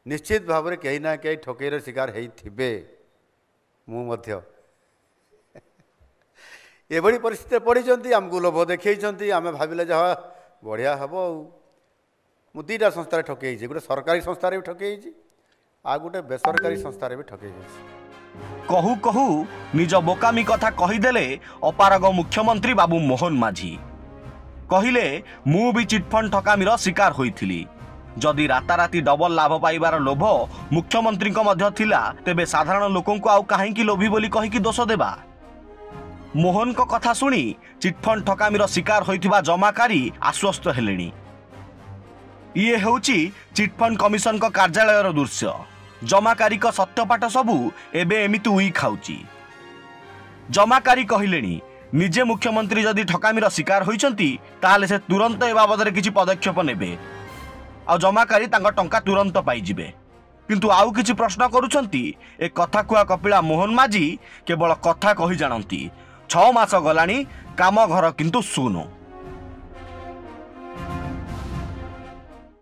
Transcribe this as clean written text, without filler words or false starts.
निश्चित भाव में कहीं ना कहीं ठकेईर शिकार होइथिबे मु एभली परिस्थिति पड़ी आमको लोभ देखई आम भाविले जहाँ बढ़िया हम मु दुईटा संस्था ठकई गोटे सरकारी संस्था भी ठकई आ गोटे बेसरकारी संस्था भी ठकई कहू कहू निज बोकामी कथा कहीदेले अपारग मुख्यमंत्री बाबू मोहन माझी कहिले मु भी चिटफंड ठकामीर शिकार होइथिली जदि राताराति डबल लाभ पाइबार लोभ मुख्यमंत्री तेबे साधारण लोकों को आउ काहेकि लोभी बोली कहीकि दोष देबा। मोहन को कथा सुनी चिटफंड ठकामीर शिकार होइथिबा जमाकारी आश्वस्त हेलेनी। ये हेउची चिटफंड कमिशन को कार्यालयर दृश्य जमाकारी को सत्यपाठ सबू एबे एमिति उई खाउची। जमाकारी कहिलेनी निजे मुख्यमंत्री जदि ठकामीर शिकार होइचंती ताहाले से तुरंत ए बाबदरे किछि पदक्षेप नेबे आ जमाकारी तांका टंका तुरंत पाइजिबे किंतु आउ किछि प्रश्न करूछंती ए कथा कुआ कपिला मोहन माझी केवल कथा कहि जानंती 6 मास गलानी काम घर किंतु सुनो।